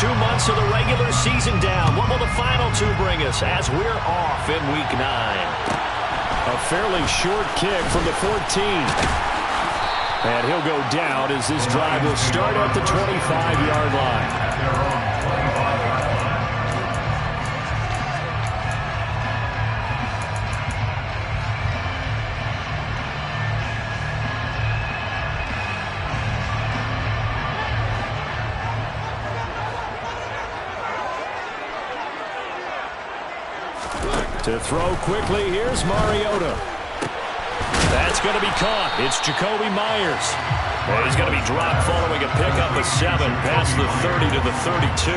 2 months of the regular season down. What will the final two bring us as we're off in Week 9? A fairly short kick from the 14. And he'll go down as this drive will start at the 25-yard line. To throw quickly, here's Mariota. That's going to be caught. It's Jacoby Myers. And he's going to be dropped following a pickup of 7 past the 30 to the 32.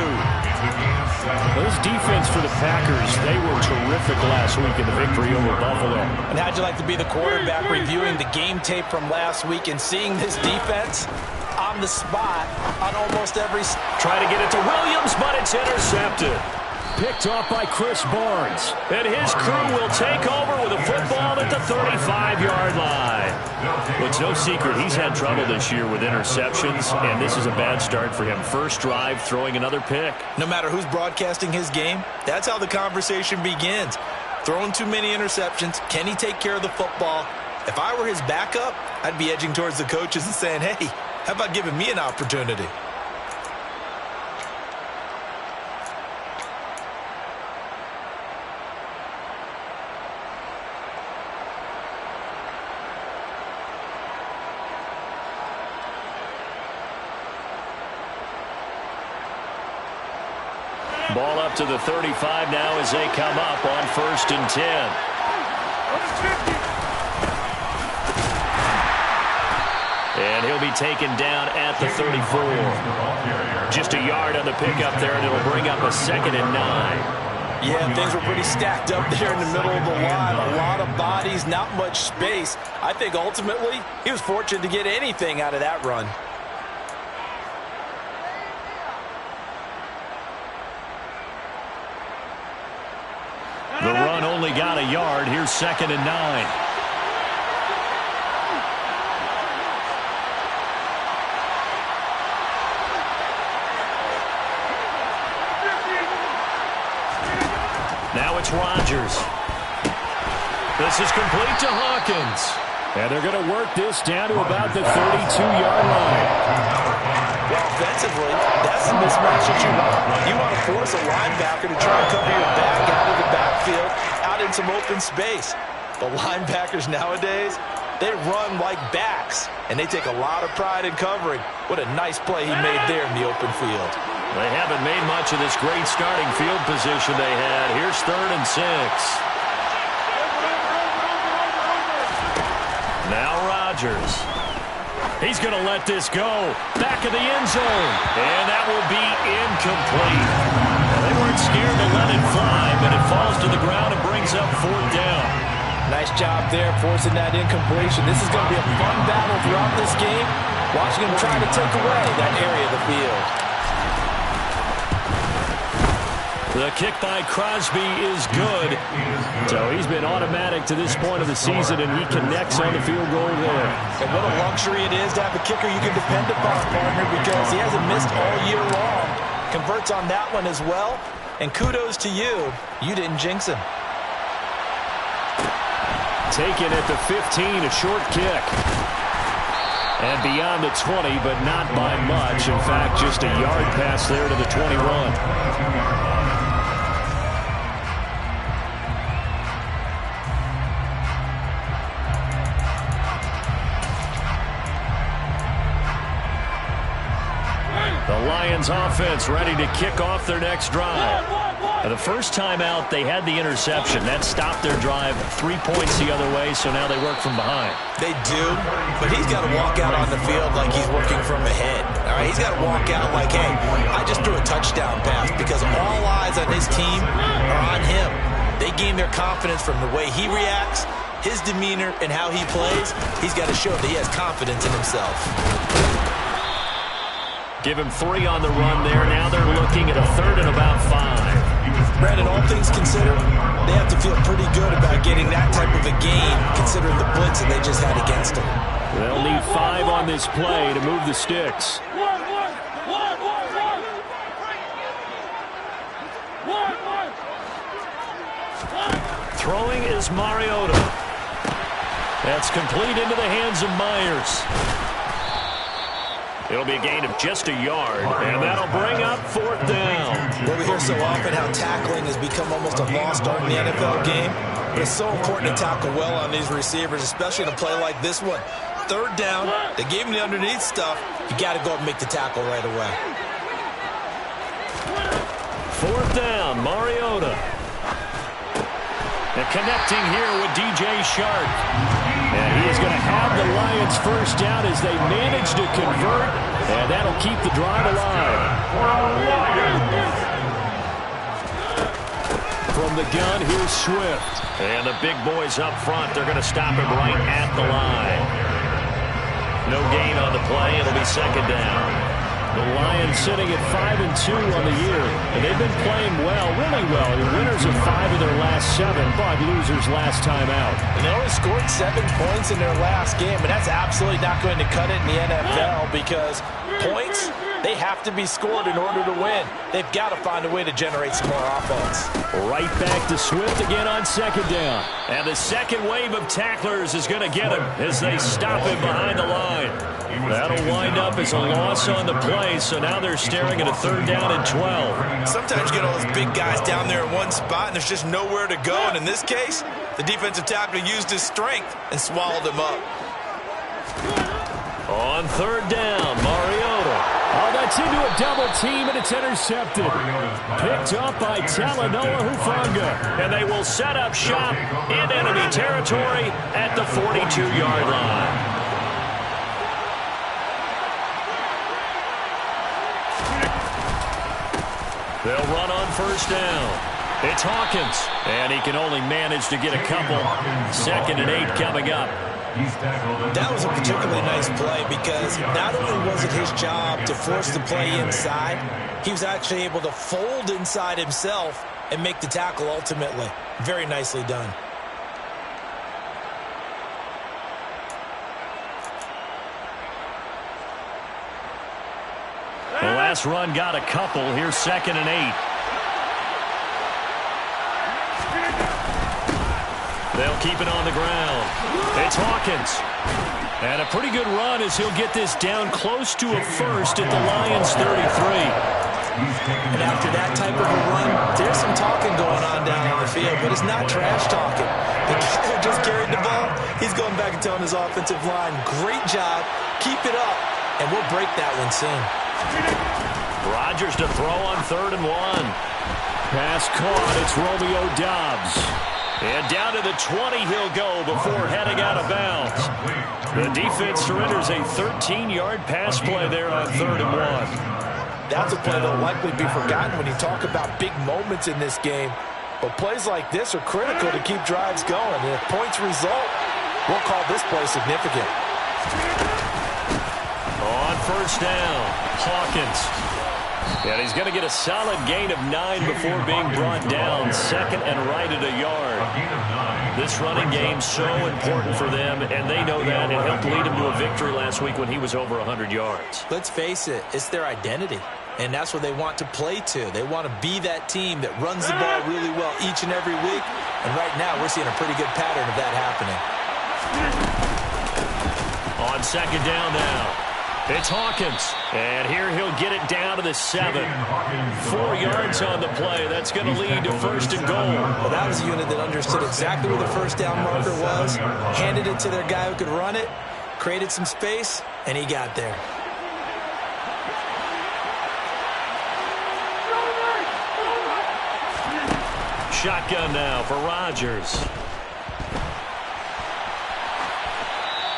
Well, this defense for the Packers, they were terrific last week in the victory over Buffalo. And how'd you like to be the quarterback reviewing the game tape from last week and seeing this defense on the spot on almost every... Try to get it to Williams, but it's intercepted. Picked off by Chris Barnes. And his crew will take over with a football at the 35-yard line. Well, it's no secret he's had trouble this year with interceptions, and this is a bad start for him. First drive, throwing another pick. No matter who's broadcasting his game, that's how the conversation begins. Throwing too many interceptions. Can he take care of the football? If I were his backup, I'd be edging towards the coaches and saying, hey, how about giving me an opportunity? Ball up to the 35 now as they come up on 1st and 10. And he'll be taken down at the 34. Just a yard on the pickup there, and it'll bring up a 2nd and 9. Yeah, things were pretty stacked up there in the middle of the line. A lot of bodies, not much space. I think ultimately he was fortunate to get anything out of that run. The run only got a yard. Here's 2nd and 9. Now it's Rodgers. This is complete to Hawkins. And they're going to work this down to about the 32-yard line. Well, offensively, that's the mismatch that you want. You want to force a linebacker to try and cover your back out of the backfield, out in some open space. The linebackers nowadays, they run like backs, and they take a lot of pride in covering. What a nice play he made there in the open field. They haven't made much of this great starting field position they had. Here's 3rd and 6. Now Rodgers. He's going to let this go. Back of the end zone. And that will be incomplete. They weren't scared to let it fly, but it falls to the ground and brings up 4th down. Nice job there forcing that incompletion. This is going to be a fun battle throughout this game. Watching him try to take away that area of the field. The kick by Crosby is good. So he's been automatic to this point of the season, and he connects on the field goal there. And what a luxury it is to have a kicker you can depend upon, partner, because he hasn't missed all year long. Converts on that one as well. And kudos to you. You didn't jinx him. Taken at the 15, a short kick. And beyond the 20, but not by much. In fact, just a yard pass there to the 21. The Lions offense ready to kick off their next drive. The first time out, they had the interception. That stopped their drive 3 points the other way, so now they work from behind. They do, but he's got to walk out on the field like he's working from ahead. All right, he's got to walk out like, hey, I just threw a touchdown pass, because all eyes on his team are on him. They gain their confidence from the way he reacts, his demeanor, and how he plays. He's got to show that he has confidence in himself. Give him 3 on the run there. Now they're looking at a 3rd and about 5. Brandon, all things considered, they have to feel pretty good about getting that type of a game, considering the blitz that they just had against them. They'll need 5 on this play to move the sticks. Throwing is Mariota. That's complete into the hands of Myers. It'll be a gain of just a yard, and that'll bring up 4th down. Well, we hear so often how tackling has become almost a lost art in the NFL game. But it's so important to tackle well on these receivers, especially in a play like this one. 3rd down, they gave him the underneath stuff. You got to go and make the tackle right away. 4th down, Mariota. And connecting here with DJ Shark. And he's going to have the Lions first down as they manage to convert, and that'll keep the drive alive. From the gun, here's Swift. And the big boys up front, they're going to stop him right at the line. No gain on the play. It'll be 2nd down. The Lions sitting at 5-2 on the year, and they've been playing well, really well. The winners of 5 of their last 7, but losers last time out. And they only scored 7 points in their last game, and that's absolutely not going to cut it in the NFL because points, they have to be scored in order to win. They've got to find a way to generate some more offense. Right back to Swift again on 2nd down. And the second wave of tacklers is going to get him as they stop him behind the line. That'll wind up as a loss on the play, so now they're staring at a 3rd down and 12. Sometimes you get all those big guys down there in one spot, and there's just nowhere to go. And in this case, the defensive tackle used his strength and swallowed him up. On 3rd down, Mariota. Oh, that's into a double team, and it's intercepted. Picked up by Talanoa Hufanga. And they will set up shop in enemy territory at the 42-yard line. They'll run on 1st down. It's Hawkins, and he can only manage to get a couple. 2nd and 8 coming up. That was a particularly nice play because not only was it his job to force the play inside, he was actually able to fold inside himself and make the tackle ultimately. Very nicely done. The last run got a couple. Here's 2nd and 8. They'll keep it on the ground. It's Hawkins. And a pretty good run as he'll get this down close to a first at the Lions 33. And after that type of a run, there's some talking going on down on the field, but it's not trash talking. The guy who just carried the ball, he's going back and telling his offensive line, great job, keep it up, and we'll break that one soon. Rodgers to throw on 3rd and 1. Pass caught. It's Romeo Doubs. And down to the 20 he'll go before heading out of bounds. The defense surrenders a 13-yard pass play there on 3rd and 1. That's a play that'll likely be forgotten when you talk about big moments in this game. But plays like this are critical to keep drives going. And if points result, we'll call this play significant. On 1st down, Hawkins. And he's going to get a solid gain of 9 before being brought down. 2nd and right at a yard. This running game's so important for them, and they know that. It helped lead him to a victory last week when he was over 100 yards. Let's face it, it's their identity. And that's what they want to play to. They want to be that team that runs the ball really well each and every week. And right now, we're seeing a pretty good pattern of that happening. On 2nd down now. It's Hawkins, and here he'll get it down to the 7. 4 yards on the play. That's going to lead to 1st and goal. Well, that was a unit that understood exactly where the 1st down marker was, handed it to their guy who could run it, created some space, and he got there. Shotgun now for Rodgers.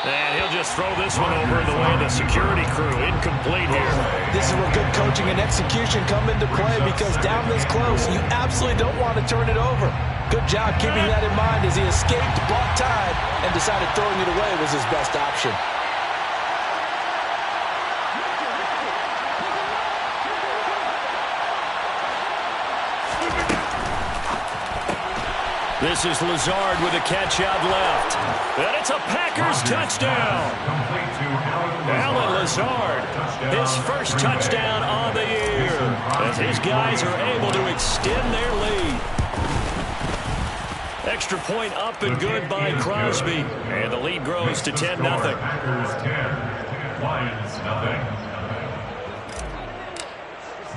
And he'll just throw this one over the way of the security crew. Incomplete here. This is where good coaching and execution come into play because down this close, you absolutely don't want to turn it over. Good job keeping that in mind as he escaped, bought time, and decided throwing it away was his best option. This is Lazard with a catch out left. And it's a Packers touchdown. Alan Lazard, his first touchdown on the year, as his guys are able to extend their lead. Extra point up and good by Crosby. And the lead grows to 10-0. Packers 10, Lions nothing.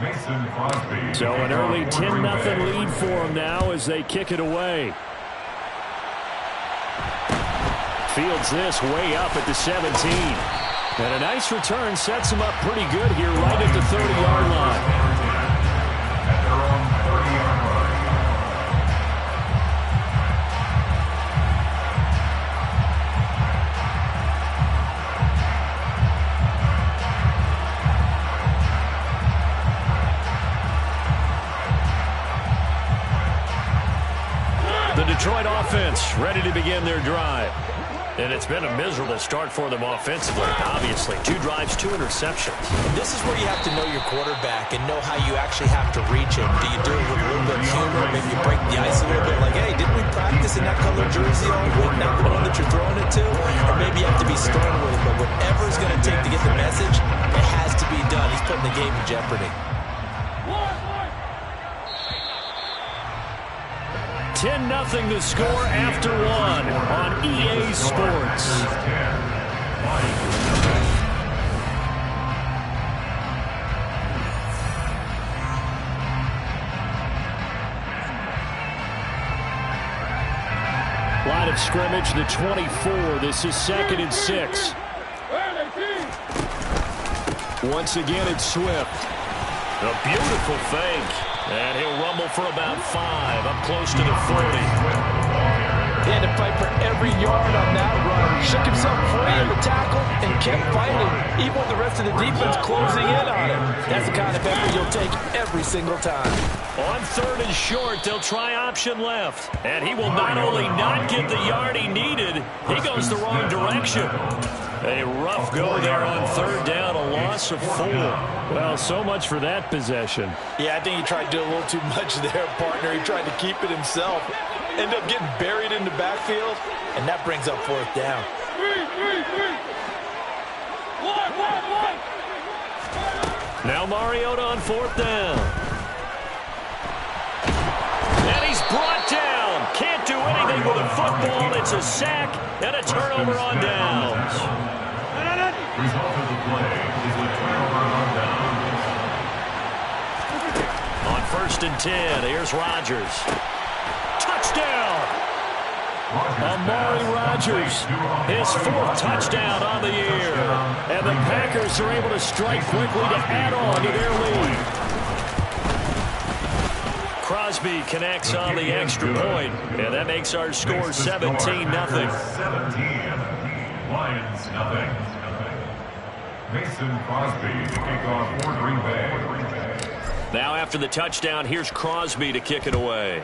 Mason Crosby. So an early 10-0 lead for them now as they kick it away. Fields this way up at the 17. And a nice return sets him up pretty good here right at the 30-yard line. At their own 30-yard line. The Detroit offense ready to begin their drive. And it's been a miserable start for them offensively. Obviously, 2 drives, 2 interceptions. This is where you have to know your quarterback and know how you actually have to reach him. Do you do it with a little bit of humor? Maybe you break the ice a little bit like, hey, didn't we practice in that color jersey all week, not the one that you're throwing it to? Or maybe you have to be stern with it. But whatever it's going to take to get the message, it has to be done. He's putting the game in jeopardy. 10-0 the score after 1 on EA Sports. Line of scrimmage, the 24. This is 2nd and 6. Once again, it's Swift. A beautiful fake. And he'll rumble for about 5, up close to the 40. He had to fight for every yard on that run. Shook himself free of the tackle and kept fighting, even with the rest of the defense closing in on him. That's the kind of effort you'll take every single time. On 3rd and short, they'll try option left. And he will not only not get the yard he needed, he goes the wrong direction. A rough go there on 3rd down, a loss of 4. Well, so much for that possession. Yeah, I think he tried to do a little too much there, partner. He tried to keep it himself. Ended up getting buried in the backfield, and that brings up 4th down. Now Mariota on 4th down. And he's brought down. Can't do anything with a football. It's a sack and a turnover on downs. Result of the play is a turnover on downs. On 1st and 10, here's Rodgers. Touchdown! Amari Rodgers, his 4th touchdown on the year. And the Packers are able to strike quickly to add on to their lead. Crosby connects on the extra point, and that makes our score 17-0. 17, Lions nothing. Mason Crosby to kick off for Green Bay. Now after the touchdown, here's Crosby to kick it away.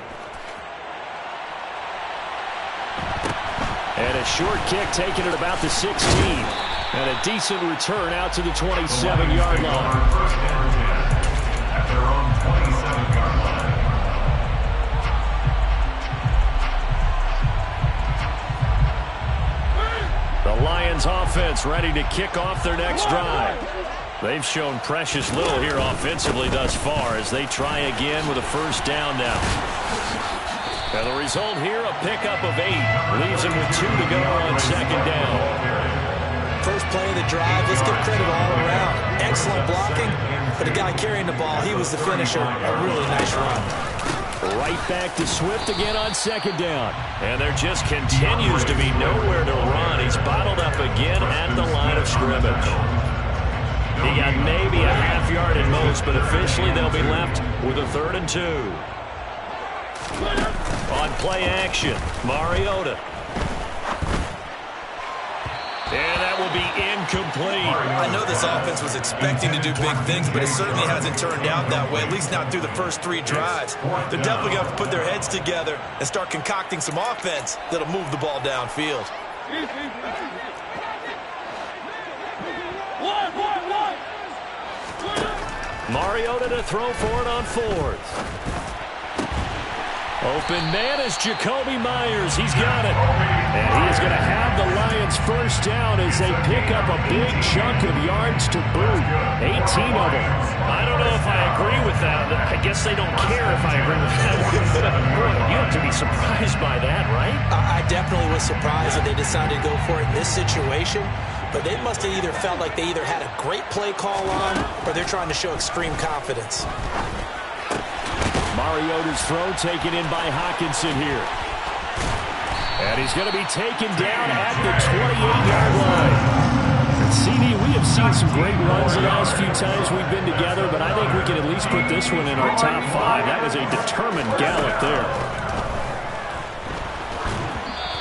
And a short kick taken at about the 16. And a decent return out to the 27-yard line. First and 10 at their own 27-yard line. The Lions offense ready to kick off their next drive. They've shown precious little here offensively thus far as they try again with a 1st down now. And the result here, a pickup of 8. Leaves him with 2 to go on 2nd down. First play of the drive, let's give credit all around. Excellent blocking, but the guy carrying the ball, he was the finisher. A really nice run. Right back to Swift again on 2nd down. And there just continues to be nowhere to run. He's bottled up again at the line of scrimmage. He got maybe a half yard at most, but officially they'll be left with a 3rd and 2. On play action, Mariota. And that will be incomplete. I know this offense was expecting to do big things, but it certainly hasn't turned out that way, at least not through the first 3 drives. They're definitely going to have to put their heads together and start concocting some offense that'll move the ball downfield. Mariota to throw for it on 4th. Open man is Jacoby Myers. He's got it. And he is going to have the Lions first down as they pick up a big chunk of yards to boot. 18 of them. I don't know if I agree with that. I guess they don't care if I agree with that. You have to be surprised by that, right? I definitely was surprised that they decided to go for it in this situation. But they must have either felt like they either had a great play call on or they're trying to show extreme confidence. Mariota's throw taken in by Hockenson here. And he's going to be taken down at the 28-yard line. And CD, we have seen some great runs the last few times we've been together, but I think we can at least put this one in our top 5. That was a determined gallop there.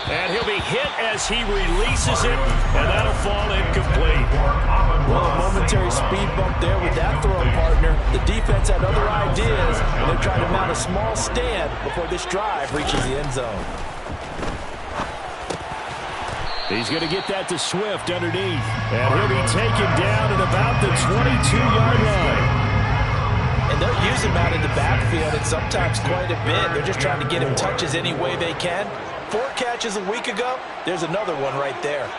And he'll be hit as he releases it, and that'll fall incomplete. Well, a momentary speed bump there with that throw, partner. The defense had other ideas, and they're trying to mount a small stand before this drive reaches the end zone. He's going to get that to Swift underneath. And he'll be taken down at about the 22-yard line. And they'll use him out in the backfield, and sometimes quite a bit. They're just trying to get him touches any way they can. 4 catches a week ago, there's another one right there.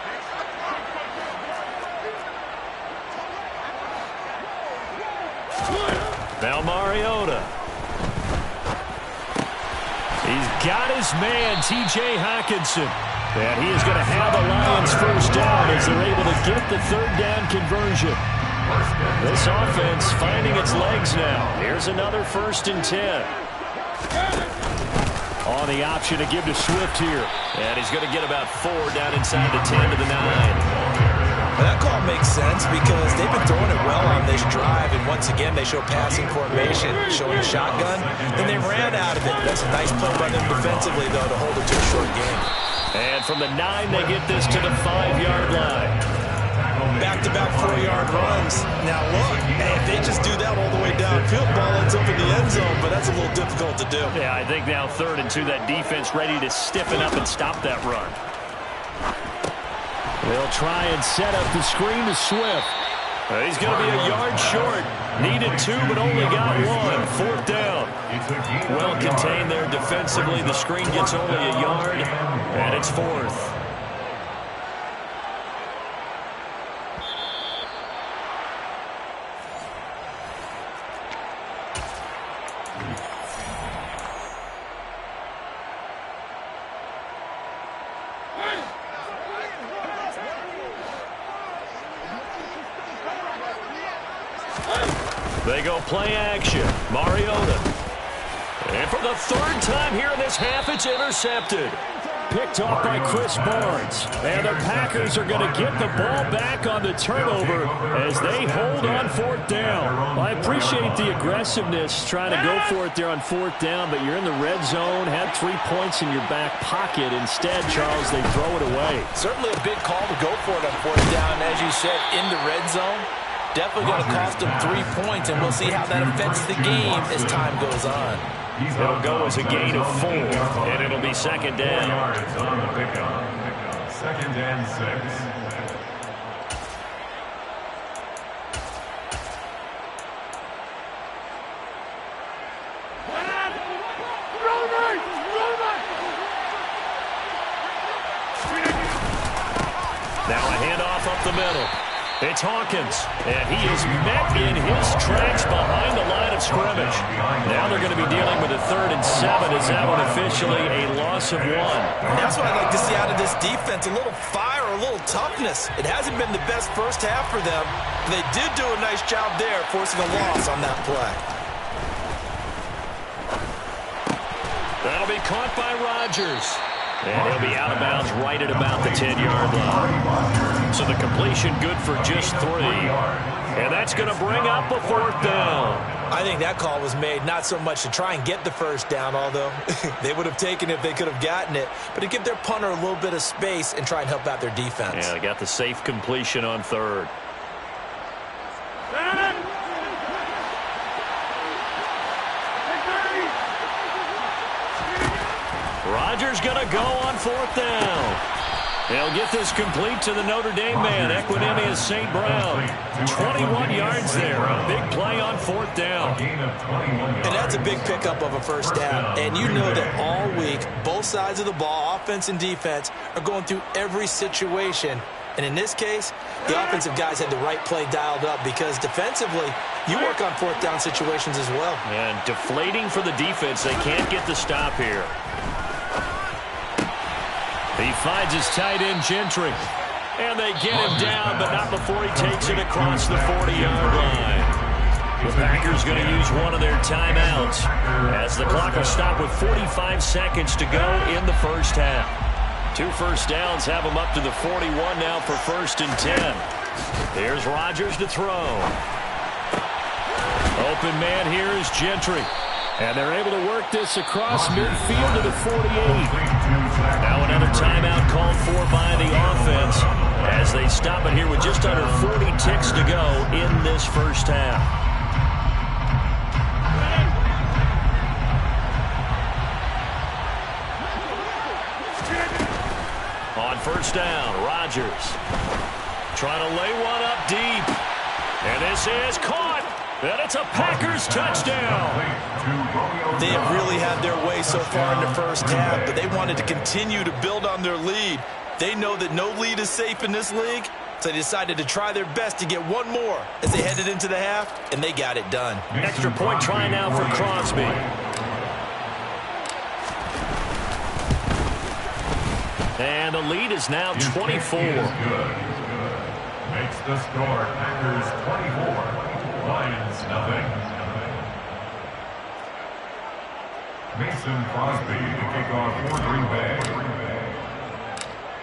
Now Mariota. He's got his man, T.J. Hockenson. And he is going to have the Lions first down as they're able to get the third down conversion. This offense finding its legs now. Here's another 1st and 10. On the option to give to Swift here. And he's going to get about 4 down inside the 10 to the 9. That call makes sense because they've been throwing it well on this drive, and once again they show passing formation, showing a shotgun. Then they ran out of it. That's a nice play by them defensively, though, to hold it to a short game. And from the 9, they get this to the 5-yard line. Back-to-back 4-yard runs. Now look, hey, if they just do that all the way downfield, ball ends up in the end zone, but that's a little difficult to do. Yeah, I think now 3rd and 2, that defense ready to stiffen up and stop that run. They'll try and set up the screen to Swift. He's going to be a yard short. Needed 2, but only got 1. 4th down. Well contained there defensively. The screen gets only a yard, and it's 4th. They go play action. Mariota. And for the 3rd time here in this half, it's intercepted. Picked off by Chris Barnes. And the Packers are going to get the ball back on the turnover as they hold on 4th down. I appreciate the aggressiveness trying to go for it there on 4th down, but you're in the red zone, had 3 points in your back pocket. Instead, Charles, they throw it away. Certainly a big call to go for it on 4th down. As you said, in the red zone. Definitely going to cost them 3 points, and we'll see how that affects the game as time goes on. It'll go as a gain of 4, and it'll be 2nd down. 4 yards on the pickup. 2nd and 6. Now a handoff up the middle. It's Hawkins, and he is met in his tracks behind the line of scrimmage. Now they're going to be dealing with a 3rd and 7 as that one officially a loss of 1. And that's what I'd like to see out of this defense, a little fire, a little toughness. It hasn't been the best first half for them. They did do a nice job there, forcing a loss on that play. That'll be caught by Rodgers. And he'll be out of bounds right at about the 10-yard line. So the completion good for just 3. And that's going to bring up a 4th down. I think that call was made not so much to try and get the first down, although they would have taken it if they could have gotten it, but to give their punter a little bit of space and try and help out their defense. Yeah, they got the safe completion on 3rd. Rodgers going to go on 4th down. They'll get this complete to the Notre Dame man, Equinemius St. Brown. 21 yards there. A big play on 4th down. And that's a big pickup of a first down. And you know that all week, both sides of the ball, offense and defense, are going through every situation. And in this case, the offensive guys had the right play dialed up because defensively, you work on 4th down situations as well. And deflating for the defense. They can't get the stop here. He finds his tight end, Gentry. And they get him down, but not before he takes it across the 40-yard line. The Packers going to use one of their timeouts as the clock will stop with 45 seconds to go in the first half. 2 first downs have them up to the 41 now for 1st and 10. Here's Rodgers to throw. Open man here is Gentry. And they're able to work this across midfield to the 48. Now another timeout called for by the offense as they stop it here with just under 40 ticks to go in this first half. On 1st down, Rodgers trying to lay one up deep. And this is caught. And it's a Packers touchdown. They have really had their way so far in the first half, but they wanted to continue to build on their lead. They know that no lead is safe in this league, so they decided to try their best to get one more as they headed into the half, and they got it done. Extra point try now for Crosby. And the lead is now 24. Makes the score Packers 24. Lions nothing. Mason Crosby to kick off for Green Bay.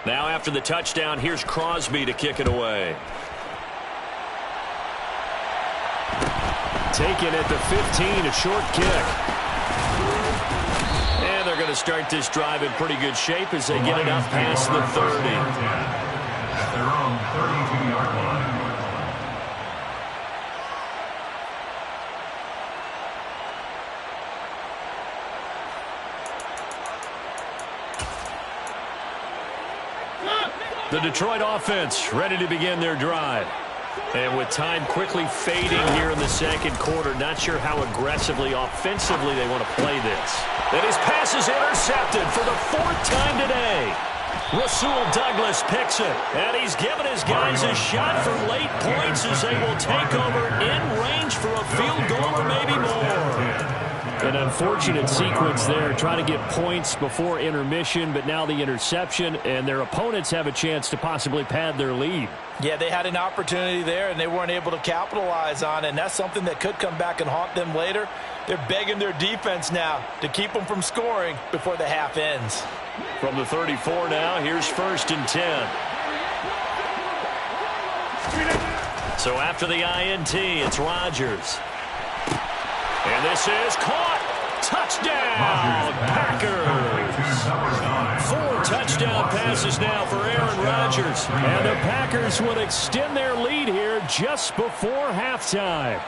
Now after the touchdown, here's Crosby to kick it away. Taken at the 15, a short kick. And they're going to start this drive in pretty good shape as they get it up past the 30. At their own 32-yard line. The Detroit offense ready to begin their drive. And with time quickly fading here in the second quarter, not sure how aggressively, offensively they want to play this. And his pass is intercepted for the 4th time today. Rasul Douglas picks it. And he's given his guys a shot for late points as they will take over in range for a field goal or maybe more. An unfortunate sequence there, trying to get points before intermission, but now the interception, and their opponents have a chance to possibly pad their lead. Yeah, they had an opportunity there, and they weren't able to capitalize on it, and that's something that could come back and haunt them later. They're begging their defense now to keep them from scoring before the half ends. From the 34 now, here's 1st and 10. So after the INT, it's Rodgers. And this is caught. Touchdown, Packers. 4 touchdown passes now for Aaron Rodgers. And the Packers will extend their lead here just before halftime.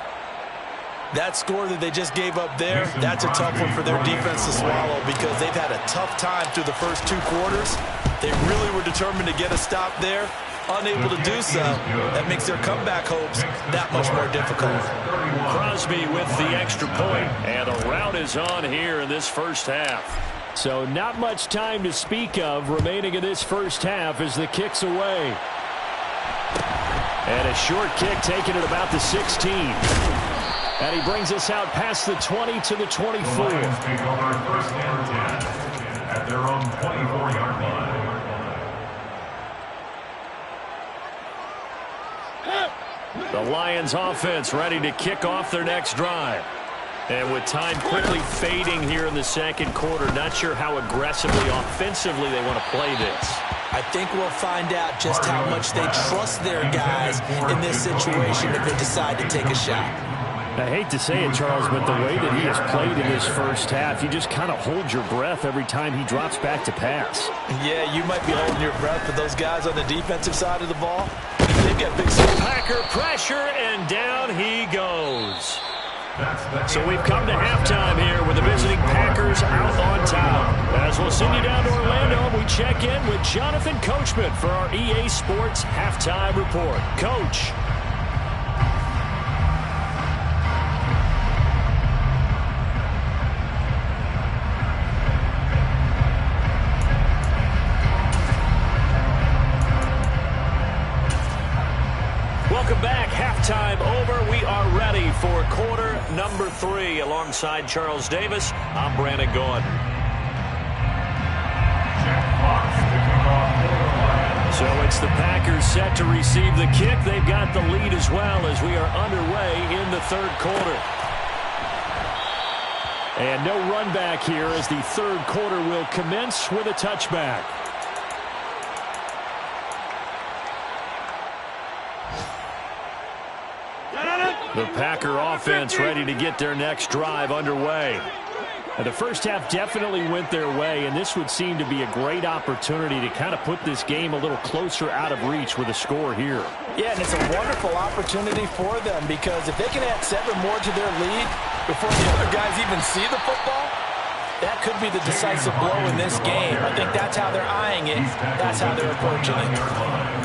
That score that they just gave up there, that's a tough one for their defense to swallow because they've had a tough time through the first 2 quarters. They really were determined to get a stop there. Unable to do so, that makes their comeback hopes that much more difficult. Crosby with the extra point, and a rout is on here in this first half. So not much time to speak of remaining in this first half as the kick's away. And a short kick taken at about the 16. And he brings us out past the 20 to the 24. The Lions take over 1st and 10 at their own 24-yard line. The Lions offense ready to kick off their next drive. And with time quickly fading here in the second quarter, not sure how aggressively, offensively they want to play this. I think we'll find out just how much they trust their guys in this situation if they decide to take a shot. I hate to say it, Charles, but the way that he has played in this first half, you just kind of hold your breath every time he drops back to pass. Yeah, you might be holding your breath, but those guys on the defensive side of the ball, they've got big... Packer pressure, and down he goes. So we've come to halftime here with the visiting Packers out on top. As we'll send you down to Orlando, we check in with Jonathan Coachman for our EA Sports Halftime Report. Coach. Welcome back. Halftime over. We are ready for quarter number 3. Alongside Charles Davis, I'm Brandon Gordon. So it's the Packers set to receive the kick. They've got the lead as well as we are underway in the third quarter. And no run back here as the third quarter will commence with a touchback. The Packer offense ready to get their next drive underway. The first half definitely went their way, and this would seem to be a great opportunity to kind of put this game a little closer out of reach with a score here. Yeah, and it's a wonderful opportunity for them because if they can add 7 more to their lead before the other guys even see the football, that could be the decisive blow in this game. I think that's how they're eyeing it. That's how they're approaching it.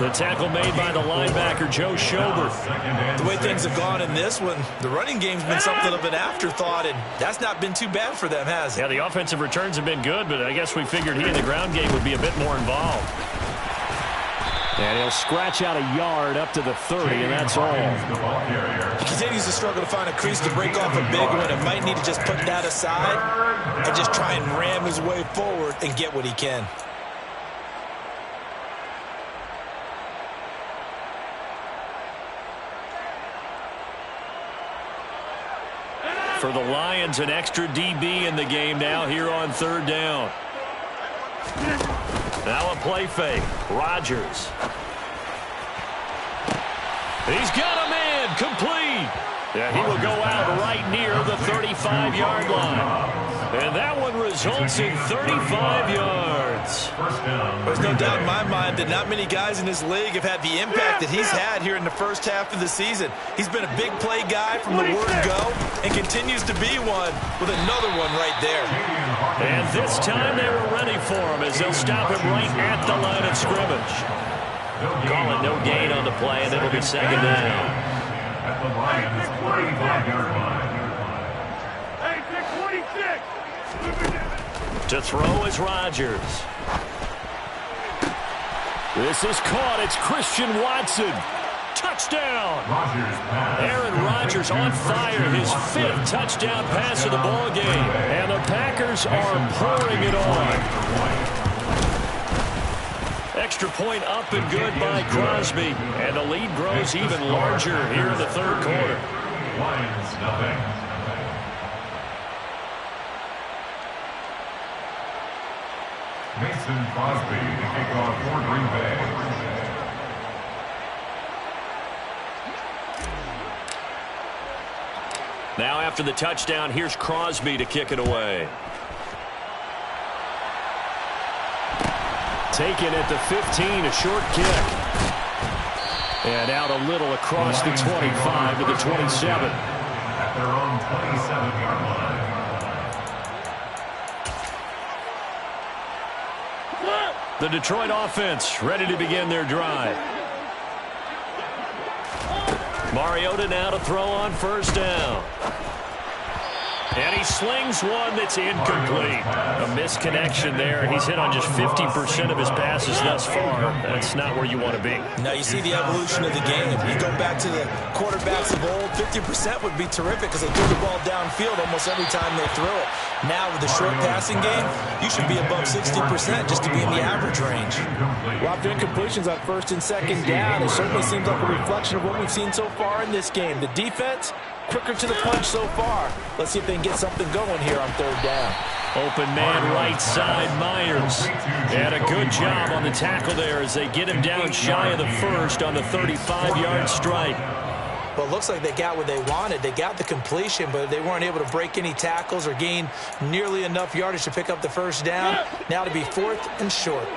The tackle made by the linebacker, Joe Schobert. The way things have gone in this one, the running game's been something of an afterthought, and that's not been too bad for them, has it? Yeah, the offensive returns have been good, but I guess we figured he in the ground game would be a bit more involved. And he'll scratch out a yard up to the 30, and that's all. He continues to struggle to find a crease to break off a big one and might need to just put that aside and just try and ram his way forward and get what he can. For the Lions, an extra DB in the game now here on third down. Now a play fake. Rodgers. He's got a man. Complete. Yeah, he will go out right near the 35-yard line. And that one results in 35 yards. There's no doubt in my mind that not many guys in this league have had the impact that he's had here in the first half of the season. He's been a big play guy from the word go and continues to be one with another one right there. And this time they were ready for him as they'll stop him right at the line of scrimmage. Call it no gain on the play, and it'll be second down. At the Lions' 35-yard line. To throw is Rodgers. This is caught. It's Christian Watson. Touchdown. Aaron Rodgers on fire. His 5th touchdown pass of the ball game. And the Packers are pouring it on. Extra point up and good by Crosby. And the lead grows even larger here in the third quarter. Lions, nothing. Mason Crosby to kick off for Green Bay. Now after the touchdown, here's Crosby to kick it away. Taken at the 15, a short kick. And out a little across the 25 to the 27. At their own 27-yard line. The Detroit offense ready to begin their drive. Mariota now to throw on first down. And he slings one that's incomplete. A misconnection there. He's hit on just 50% of his passes thus far. That's not where you want to be. Now you see the evolution of the game. You go back to the quarterbacks of old, 50% would be terrific because they threw the ball downfield almost every time they threw it. Now with the short passing game, you should be above 60% just to be in the average range. Well, after incompletions on first and second down, it certainly seems like a reflection of what we've seen so far in this game. The defense, quicker to the punch so far. Let's see if they can get something going here on third down. Open man right side, Myers. And a good job on the tackle there as they get him down shy of the first on the 35-yard strike. Well, it looks like they got what they wanted. They got the completion, but they weren't able to break any tackles or gain nearly enough yardage to pick up the first down. Now to be 4th and short.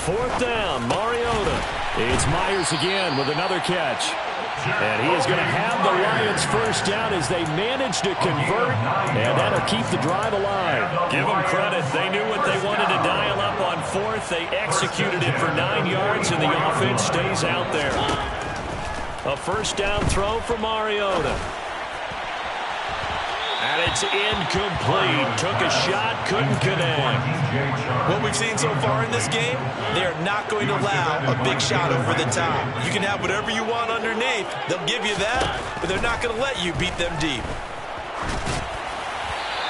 4th down, Mariota. It's Myers again with another catch. And he is going to have the Lions first down as they manage to convert, and that'll keep the drive alive. Give them credit. They knew what they wanted to dial up on fourth. They executed it for 9 yards, and the offense stays out there. A first down throw for Mariota. And it's incomplete. Took a shot, couldn't connect. What we've seen so far in this game, they are not going to allow a big shot over the top. You can have whatever you want underneath. They'll give you that, but they're not going to let you beat them deep.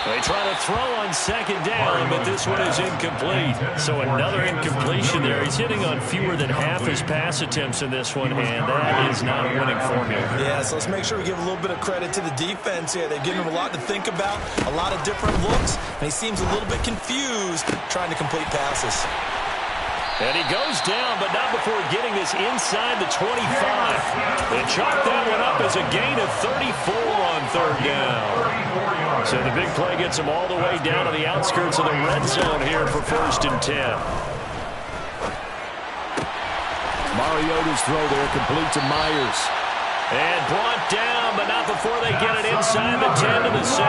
They try to throw on second down, but this one is incomplete. So another incompletion there. He's hitting on fewer than half his pass attempts in this one, and that is not a winning formula. Yeah, so let's make sure we give a little bit of credit to the defense here. They're giving him a lot to think about, a lot of different looks, and he seems a little bit confused trying to complete passes. And he goes down, but not before getting this inside the 25. They chalk that one up as a gain of 34 on third down. So the big play gets him all the way down to the outskirts of the red zone here for 1st and 10. Mariota's throw there complete to Myers. And brought down, but not before they get it inside the 10 to the 7.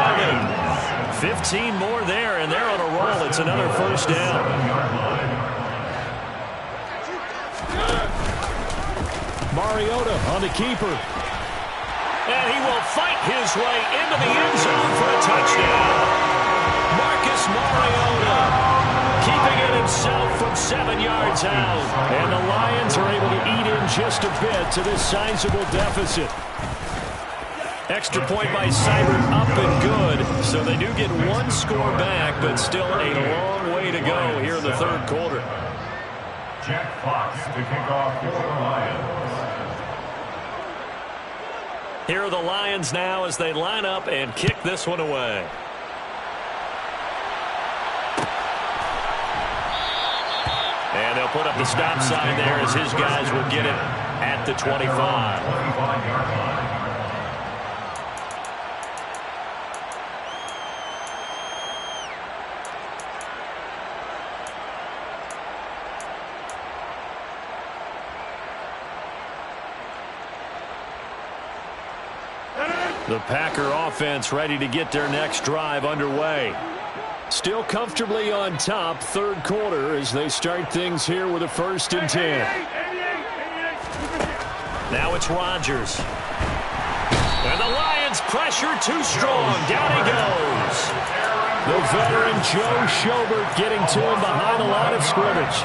15 more there, and they're on a roll. It's another first down. Mariota on the keeper. And he will fight his way into the end zone for a touchdown. Marcus Mariota keeping it himself from 7 yards out. And the Lions are able to eat in just a bit to this sizable deficit. Extra point by Seibert up and good. So they do get one score back, but still a long way to go here in the third quarter. Jack Fox to kick off for the Lions. Here are the Lions now as they line up and kick this one away. And they'll put up the stop sign there as his guys will get it at the 25. The Packer offense ready to get their next drive underway. Still comfortably on top, third quarter, as they start things here with a 1st and 10. Now it's Rodgers. And the Lions pressure too strong. Down he goes. The veteran Joe Schobert getting to him behind the line of scrimmage.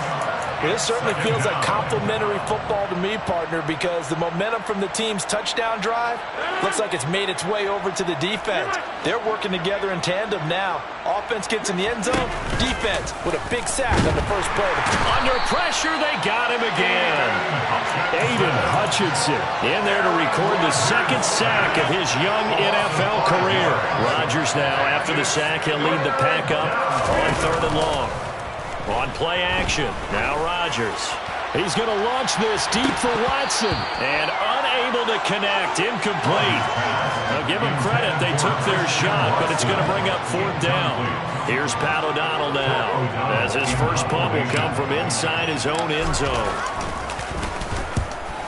This certainly feels like complimentary football to me, partner, because the momentum from the team's touchdown drive looks like it's made its way over to the defense. They're working together in tandem now. Offense gets in the end zone, defense with a big sack on the first play. Under pressure, they got him again. Aiden Hutchinson in there to record the second sack of his young NFL career. Rodgers now, after the sack, he'll lead the pack up on 3rd and long. On play action, now Rodgers. He's going to launch this deep for Watson. And unable to connect, incomplete. Now give them credit, they took their shot, but it's going to bring up 4th down. Here's Pat O'Donnell now, as his first punt will come from inside his own end zone.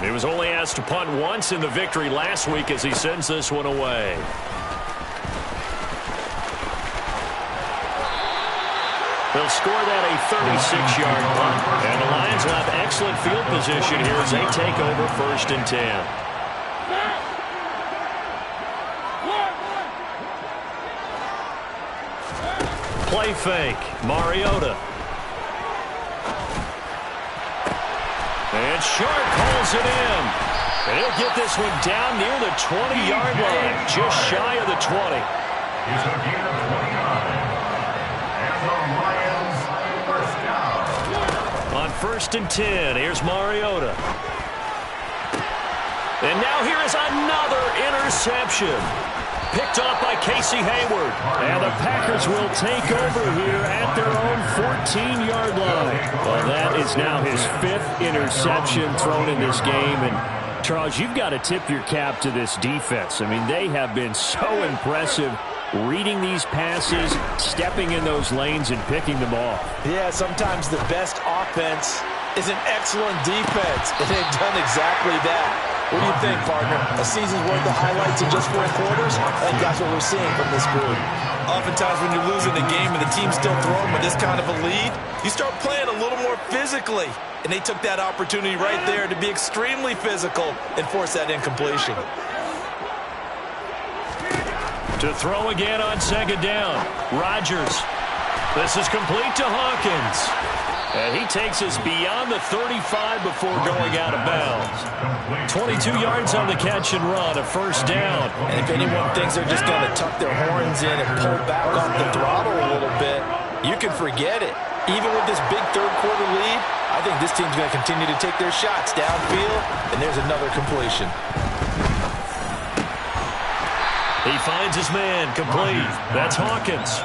He was only asked to punt once in the victory last week as he sends this one away. They'll score that a 36-yard punt. And the Lions will have excellent field position here as they take over 1st and 10. Play fake. Mariota. And Sharp holds it in. And he'll get this one down near the 20-yard line, just shy of the 20. He's a gain of 29. And the Lions first down. On 1st and 10, here's Mariota. And now here is another interception. Picked off by Casey Hayward. And the Packers will take over here at their own 14-yard line. Well, that is now his 5th interception thrown in this game. And, Charles, you've got to tip your cap to this defense. I mean, they have been so impressive reading these passes, stepping in those lanes, and picking them off. Yeah, sometimes the best offense is an excellent defense, and they've done exactly that. What do you think, partner? A season's worth of highlights in just 4 quarters? I think that's what we're seeing from this group. Oftentimes when you're losing a game and the team's still throwing with this kind of a lead, you start playing a little more physically. And they took that opportunity right there to be extremely physical and force that incompletion. To throw again on second down. Rodgers. This is complete to Hawkins. And he takes us beyond the 35 before going out of bounds. 22 yards on the catch and run, a first down. And if anyone thinks they're just going to tuck their horns in and pull back off the throttle a little bit, you can forget it. Even with this big third-quarter lead, I think this team's going to continue to take their shots downfield, and there's another completion. He finds his man, complete. That's Hawkins.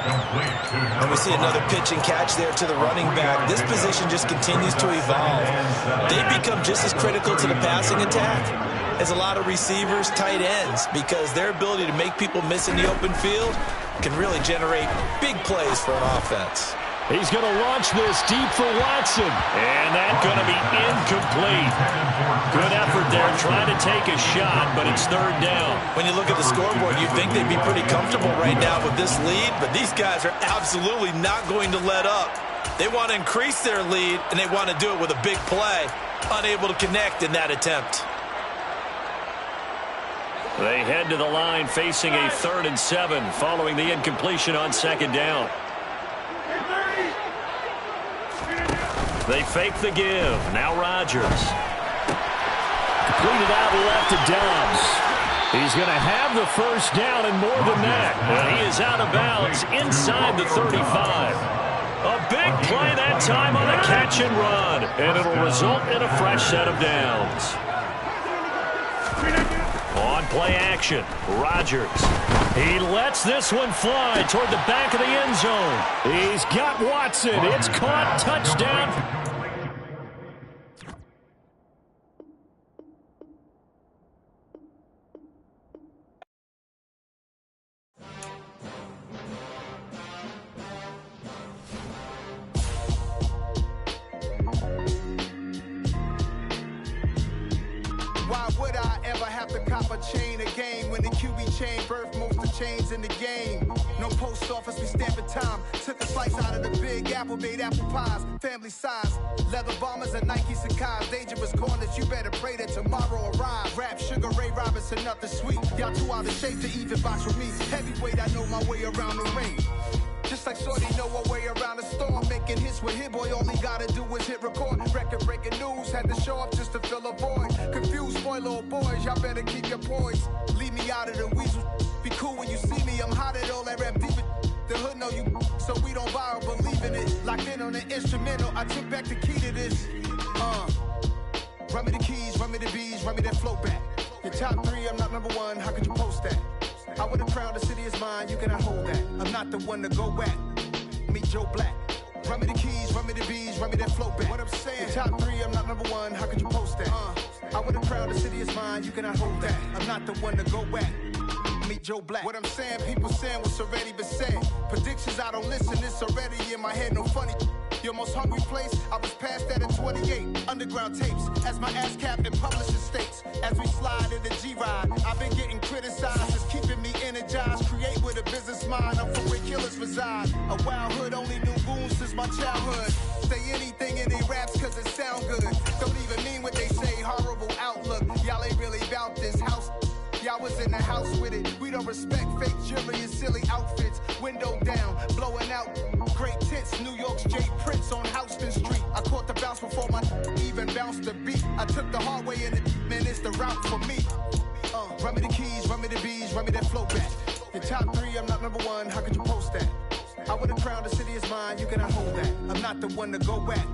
And we see another pitch and catch there to the running back. This position just continues to evolve. They've become just as critical to the passing attack as a lot of receivers, tight ends, because their ability to make people miss in the open field can really generate big plays for an offense. He's going to launch this deep for Watson. And that's going to be incomplete. Good effort there trying to take a shot, but it's third down. When you look at the scoreboard, you think they'd be pretty comfortable right now with this lead, but these guys are absolutely not going to let up. They want to increase their lead, and they want to do it with a big play. Unable to connect in that attempt. They head to the line facing a 3rd and 7 following the incompletion on second down. They fake the give. Now Rodgers. Completed out left to Dobbs. He's going to have the first down and more than that. And he is out of bounds inside the 35. A big play that time on the catch and run. And it'll result in a fresh set of downs. On play action, Rodgers. He lets this one fly toward the back of the end zone. He's got Watson. It's caught. Touchdown. Why would I ever have to cop a chain a game when the QB chain birthed most of chains in the game? No post office, we stamping time. Took a slice out of the big apple, made apple pies, family size. Leather bombers and Nike Sacai's. Dangerous corners, you better pray that tomorrow arrives. Rap, Sugar Ray Robinson, nothing sweet. Y'all too out of shape to even box with me. Heavyweight, I know my way around the ring. Just like Shorty know her way around the storm. Making hits with Hit Boy, all he gotta do is hit record. Record-breaking news, had to show up just to fill a void. Confused, boy, little boys, y'all better keep your poise. Leave me out of the weasel. Be cool when you see me, I'm hot at all that rap deep. The hood know you, so we don't borrow, believe in it. Locked in on the instrumental, I took back the key to this. Run me the keys, run me the bees, run me that flow back. Your top 3, I'm not number 1, how could you post that? I would have crowned the city is mine, you cannot hold that. I'm not the one to go back. Meet Joe Black. Run me the keys, run me the bees, run me that flow back. What I'm saying, your top 3, I'm not number 1, how could you post that? I would have crowned the city is mine, you cannot hold that. I'm not the one to go back. Meet Joe Black. What I'm saying, people saying what's already been said. Predictions, I don't listen, it's already in my head, no funny. Your most hungry place, I was past that at 28. Underground tapes, as my ass capped in publishing states. As we slide in the G-Ride, I've been getting criticized. It's keeping me energized, create with a business mind. I'm from where killers reside. A wild hood, only knew goons since my childhood. Say anything in they raps cause it sound good. Don't even mean what they say, horrible outlook. Y'all ain't really about this house. Y'all was in the house with it. We don't respect fake jewelry and silly outfits. Window down, blowing out great tits. New York's Jay Prince on Houston Street. I caught the bounce before my even bounced the beat. I took the hard way in it, man, it's the route for me. Run me the keys, run me the bees, run me that flow back. Your top 3, I'm not number 1, how could you post that? I would have crowned the city is mine, you cannot hold that. I'm not the one to go back.